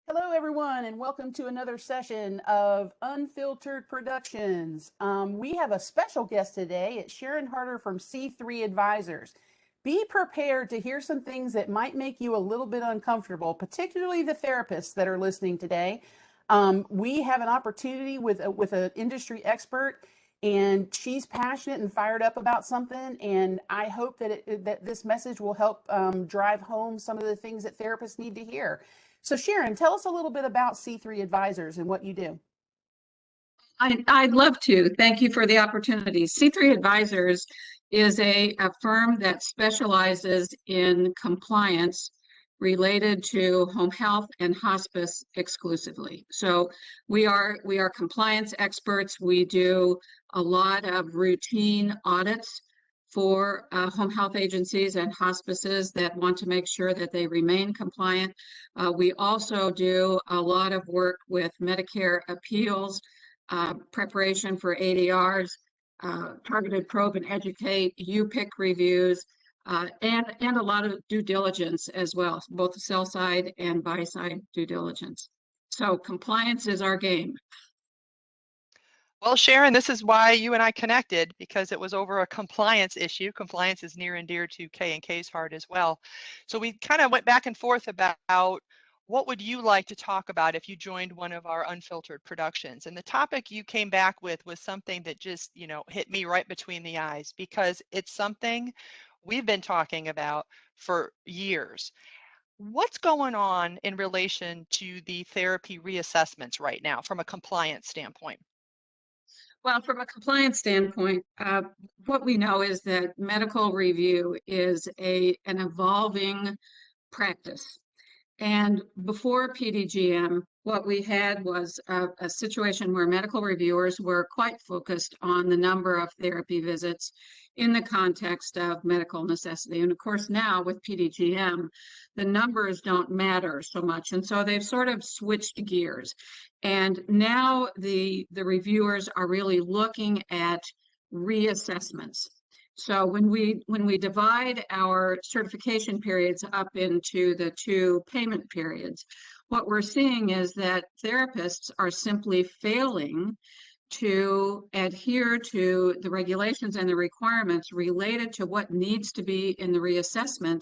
Hello, everyone, and welcome to another session of Unfiltered Productions. We have a special guest today. It's Sharon Harder from C3 Advisors. Be prepared to hear some things that might make you a little bit uncomfortable, particularly the therapists that are listening today. We have an opportunity with an industry expert, and she's passionate and fired up about something. And I hope that this message will help drive home some of the things that therapists need to hear. So Sharon, tell us a little bit about C3 Advisors and what you do. I'd love to. Thank you for the opportunity. C3 Advisors is a firm that specializes in compliance related to home health and hospice exclusively. So we are compliance experts. We do a lot of routine audits for home health agencies and hospices that want to make sure that they remain compliant. We also do a lot of work with Medicare appeals, preparation for ADRs, targeted probe and educate, UPIC reviews, and a lot of due diligence as well, both sell side and buy side due diligence. So compliance is our game. Well, Sharon, this is why you and I connected, because it was over a compliance issue. Compliance is near and dear to K&K's heart as well. So we kind of went back and forth about what would you like to talk about if you joined one of our Unfiltered productions. And the topic you came back with was something that just, hit me right between the eyes, because it's something we've been talking about for years. What's going on in relation to the therapy reassessments right now from a compliance standpoint? Well, from a compliance standpoint, what we know is that medical review is an evolving practice. And before PDGM, what we had was a situation where medical reviewers were quite focused on the number of therapy visits in the context of medical necessity. And of course, now with PDGM, the numbers don't matter so much. And so they've sort of switched gears. And now the reviewers are really looking at reassessments. So when we divide our certification periods up into the two payment periods, what we're seeing is that therapists are simply failing to adhere to the regulations and the requirements related to what needs to be in the reassessment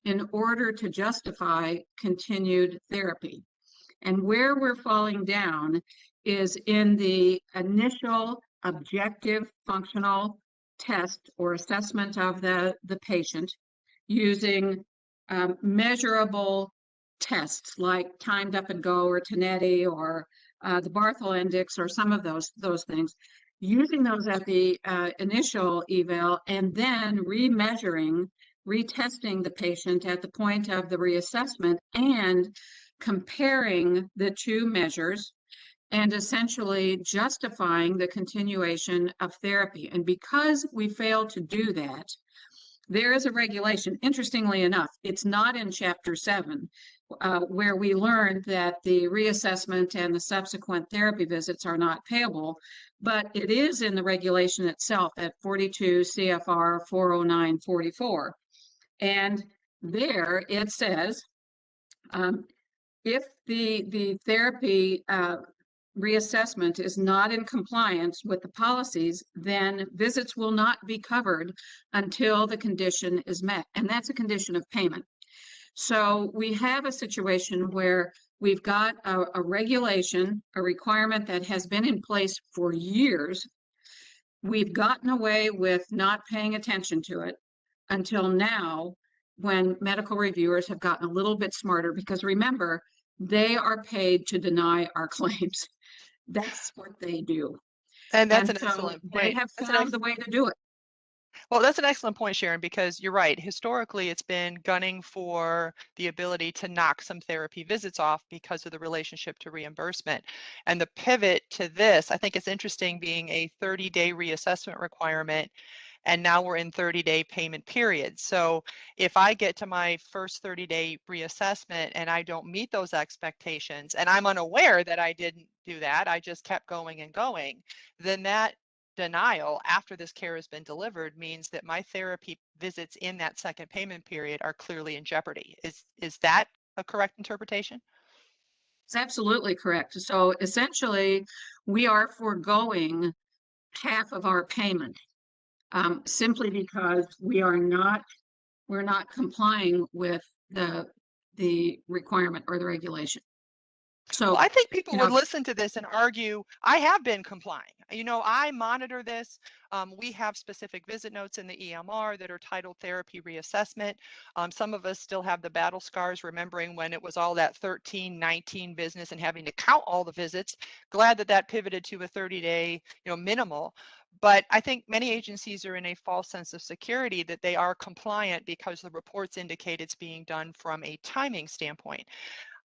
in order to justify continued therapy. And where we're falling down is in the initial objective functional test or assessment of the patient using measurable tests like timed up and go or Tonetti or the Barthel Index or some of those things, using those at the initial eval and then remeasuring, retesting the patient at the point of the reassessment and comparing the two measures and essentially justifying the continuation of therapy. And because we failed to do that, there is a regulation. Interestingly enough, it's not in Chapter 7, where we learned that the reassessment and the subsequent therapy visits are not payable, but it is in the regulation itself at 42 CFR 40944. And there it says, if the therapy reassessment is not in compliance with the policies, then visits will not be covered until the condition is met. And that's a condition of payment. So we have a situation where we've got a regulation, a requirement that has been in place for years. We've gotten away with not paying attention to it until now, when medical reviewers have gotten a little bit smarter, because remember, they are paid to deny our claims. That's what they do. And that's And an so excellent they point. have found the way to do it. Well, that's an excellent point, Sharon, because you're right. Historically, it's been gunning for the ability to knock some therapy visits off because of the relationship to reimbursement. And the pivot to this, I think it's interesting, being a 30-day reassessment requirement, and now we're in 30-day payment periods. So if I get to my first 30-day reassessment and I don't meet those expectations, and I'm unaware that I didn't do that, I just kept going and going, then that denial after this care has been delivered means that my therapy visits in that second payment period are clearly in jeopardy. Is that a correct interpretation? It's absolutely correct. So essentially, we are foregoing half of our payment simply because we're not complying with the requirement or the regulation. Well, So, I think people you would know, listen to this and argue, I have been complying. You know, I monitor this. We have specific visit notes in the EMR that are titled therapy reassessment. Some of us still have the battle scars, remembering when it was all that 13-19 business and having to count all the visits. Glad that that pivoted to a 30-day, minimal. But I think many agencies are in a false sense of security that they are compliant because the reports indicate it's being done from a timing standpoint.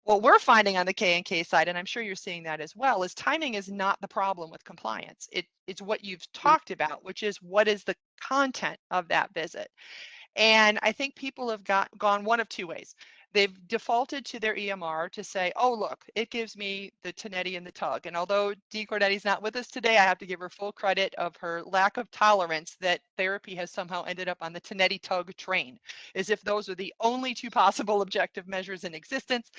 What we're finding on the K&K side, and I'm sure you're seeing that as well, is timing is not the problem with compliance. It's what you've talked about, which is what is the content of that visit. And I think people have gone one of two ways. They've defaulted to their EMR to say, oh, look, it gives me the Tonetti and the tug. And although Dee Cordetti's not with us today, I have to give her full credit of her lack of tolerance that therapy has somehow ended up on the Tonetti tug train, as if those are the only two possible objective measures in existence.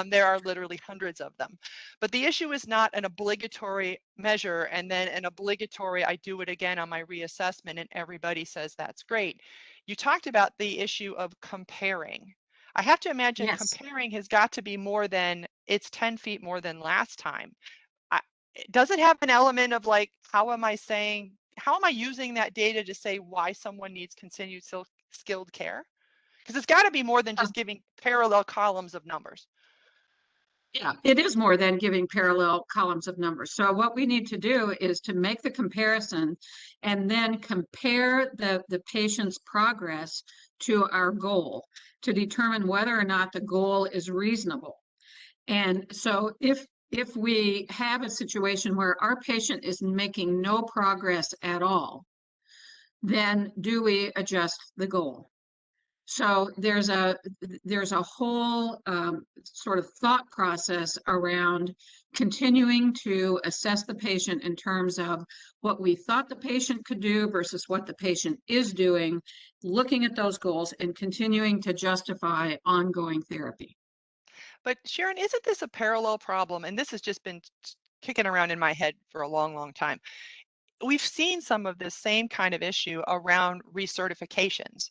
There are literally hundreds of them. But the issue is not an obligatory measure and then an obligatory, I do it again on my reassessment and everybody says that's great. You talked about the issue of comparing. I have to imagine yes. comparing has got to be more than it's 10 feet more than last time. I, does it have an element of like, how am I using that data to say why someone needs continued skilled care? Because it's got to be more than just giving parallel columns of numbers. Yeah, it is more than giving parallel columns of numbers. So what we need to do is to make the comparison and then compare the patient's progress to our goal to determine whether or not the goal is reasonable. And so if we have a situation where our patient is making no progress at all, then do we adjust the goal? So there's a whole sort of thought process around continuing to assess the patient in terms of what we thought the patient could do versus what the patient is doing, looking at those goals and continuing to justify ongoing therapy. But Sharon, isn't this a parallel problem? And this has just been kicking around in my head for a long, long time. We've seen some of this same kind of issue around recertifications,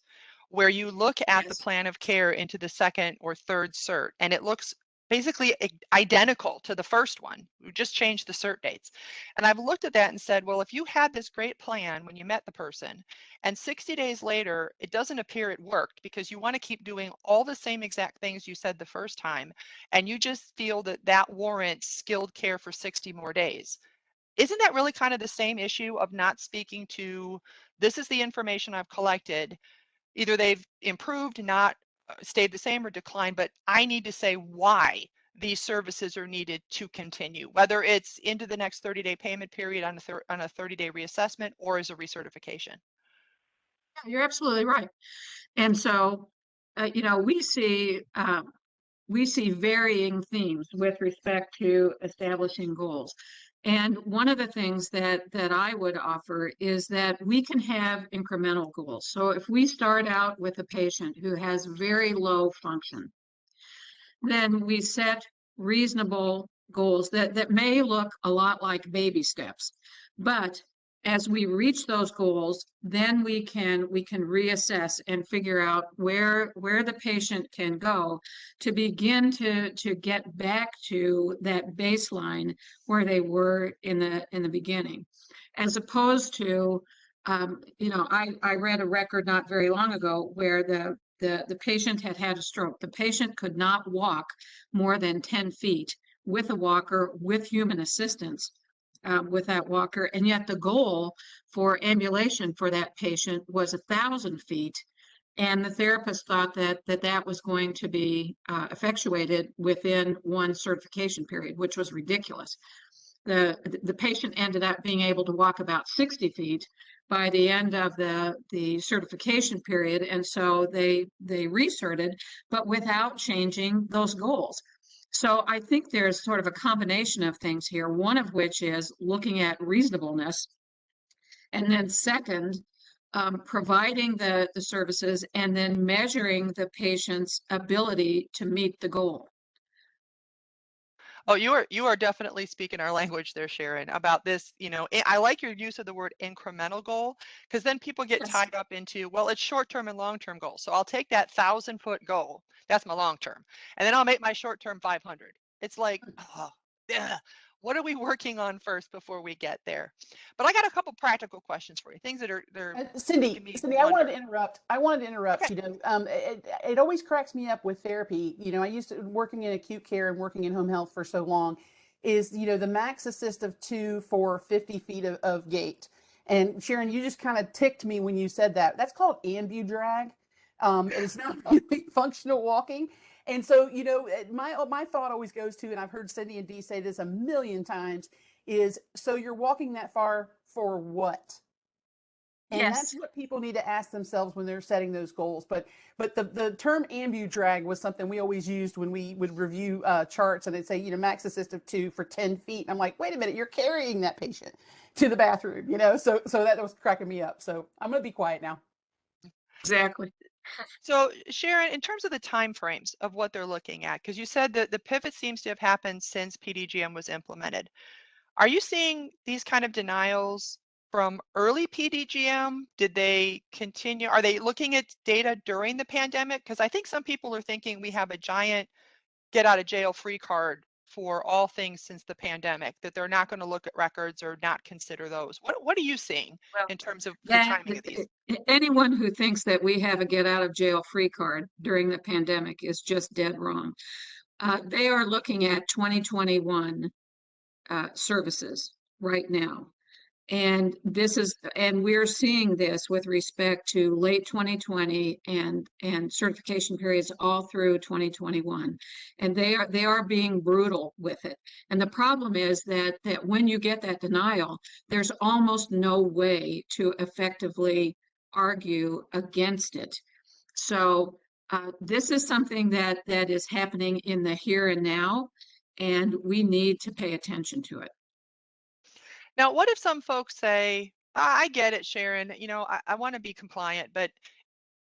where you look at the Yes. plan of care into the second or third cert, and it looks basically identical to the first one. We just changed the cert dates. And I've looked at that and said, well, if you had this great plan when you met the person, and 60 days later, it doesn't appear it worked because you want to keep doing all the same exact things you said the first time, and you just feel that that warrants skilled care for 60 more days. Isn't that really kind of the same issue of not speaking to, this is the information I've collected, either they've improved, not stayed the same, or declined, but I need to say why these services are needed to continue, whether it's into the next 30-day payment period on a 30-day reassessment or as a recertification. Yeah, you're absolutely right. And so, we see varying themes with respect to establishing goals. And one of the things that I would offer is that we can have incremental goals. So if we start out with a patient who has very low function, then we set reasonable goals that may look a lot like baby steps. But as we reach those goals, then we can reassess and figure out where the patient can go to begin to get back to that baseline where they were in the beginning, as opposed to I read a record not very long ago where the patient had a stroke. The patient could not walk more than 10 feet with a walker, with human assistance with that walker. And yet the goal for ambulation for that patient was 1,000 feet. And the therapist thought that was going to be effectuated within one certification period, which was ridiculous. The patient ended up being able to walk about 60 feet by the end of the certification period. And so they recerted, but without changing those goals. So I think there's sort of a combination of things here, one of which is looking at reasonableness. And then second, providing the services and then measuring the patient's ability to meet the goal. Oh, you are definitely speaking our language there, Sharon, about this. I like your use of the word incremental goal, because then people get Yes. tied up into, well, it's short-term and long-term goals. So I'll take that 1,000-foot goal. That's my long-term. And then I'll make my short-term 500. It's like, oh, ugh, what are we working on first before we get there? But I got a couple practical questions for you, things that are they're making Cindy, me I wanted wonder. to interrupt. I wanted to interrupt. Okay. It always cracks me up with therapy. I used to working in acute care and working in home health for so long. Is the max assist of 2 for 50 feet of gait. And Sharon, you just kind of ticked me when you said that. That's called ambu drag. And it's not really functional walking. And so, my thought always goes to, and I've heard Cindy and Dee say this a million times, is so you're walking that far for what? And that's Yes. what people need to ask themselves when they're setting those goals. But the term ambu drag was something we always used when we would review charts, and they'd say, max assist of 2 for 10 feet. And I'm like, wait a minute, you're carrying that patient to the bathroom, so that was cracking me up. So I'm going to be quiet now. Exactly. So Sharon, in terms of the time frames of what they're looking at, because you said that the pivot seems to have happened since PDGM was implemented. Are you seeing these kind of denials from early PDGM? Did they continue? Are they looking at data during the pandemic? Because I think some people are thinking we have a giant get out of jail free card for all things since the pandemic, that they're not going to look at records or not consider those. What are you seeing Well, in terms of the that timing of these? anyone who thinks that we have a get out of jail free card during the pandemic is just dead wrong. They are looking at 2021 services right now. And we're seeing this with respect to late 2020 and certification periods all through 2021. And they are being brutal with it. And the problem is that when you get that denial, there's almost no way to effectively argue against it. So this is something that is happening in the here and now, and we need to pay attention to it. Now, what if some folks say, I get it, Sharon, I want to be compliant, but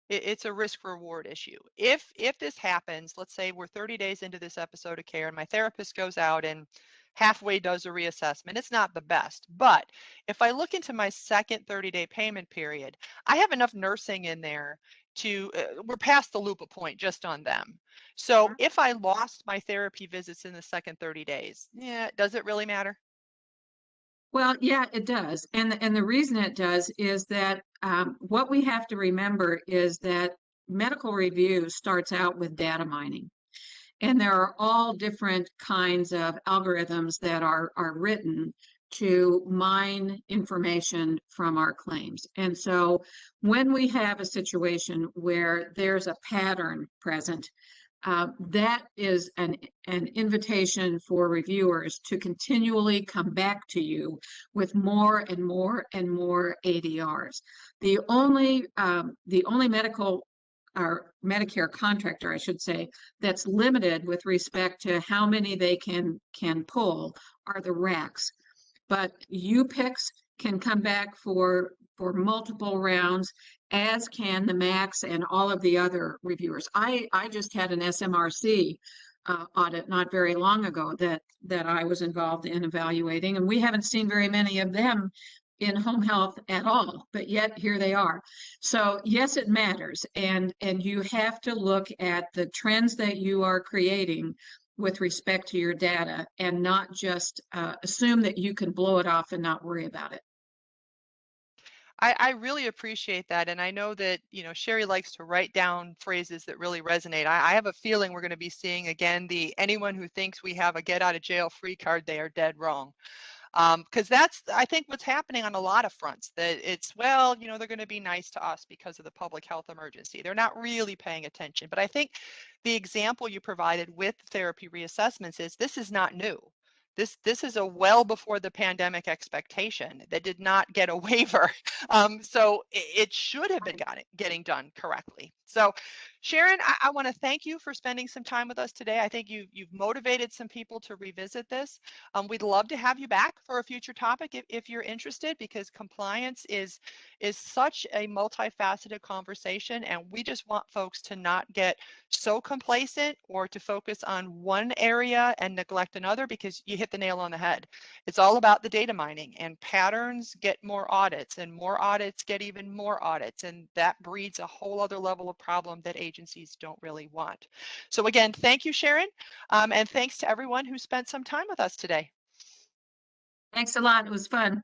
it's a risk reward issue. If this happens, let's say we're 30 days into this episode of care and my therapist goes out and halfway does a reassessment. It's not the best, but if I look into my second 30-day payment period, I have enough nursing in there to, we're past the loop point just on them. So if I lost my therapy visits in the second 30 days, does it really matter? Well, yeah, it does. And the reason it does is that what we have to remember is that medical review starts out with data mining. And there are all different kinds of algorithms that are written to mine information from our claims. And so when we have a situation where there's a pattern present, that is an invitation for reviewers to continually come back to you with more and more and more ADRs. The only medical or Medicare contractor, I should say, that's limited with respect to how many they can pull are the RACs. But UPICs can come back for multiple rounds, as can the MACs and all of the other reviewers. I just had an SMRC audit not very long ago that I was involved in evaluating, and we haven't seen very many of them in home health at all, but yet here they are. So yes, it matters, and you have to look at the trends that you are creating with respect to your data and not just assume that you can blow it off and not worry about it. I really appreciate that. And I know that, Sherry likes to write down phrases that really resonate. I have a feeling we're going to be seeing again anyone who thinks we have a get out of jail free card, they are dead wrong. Because that's, I think, what's happening on a lot of fronts, that it's, well, they're going to be nice to us because of the public health emergency. They're not really paying attention. But I think the example you provided with therapy reassessments is this is not new. This is a well before the pandemic expectation that did not get a waiver. So it should have been getting done correctly. So Sharon, I want to thank you for spending some time with us today. I think you've motivated some people to revisit this. We'd love to have you back for a future topic if you're interested, because compliance is such a multifaceted conversation, and we just want folks to not get so complacent or to focus on one area and neglect another, because you hit the nail on the head. It's all about the data mining, and patterns get more audits, and more audits get even more audits, and that breeds a whole other level of problem that agencies don't really want. So again, thank you, Sharon, and thanks to everyone who spent some time with us today. Thanks a lot. It was fun.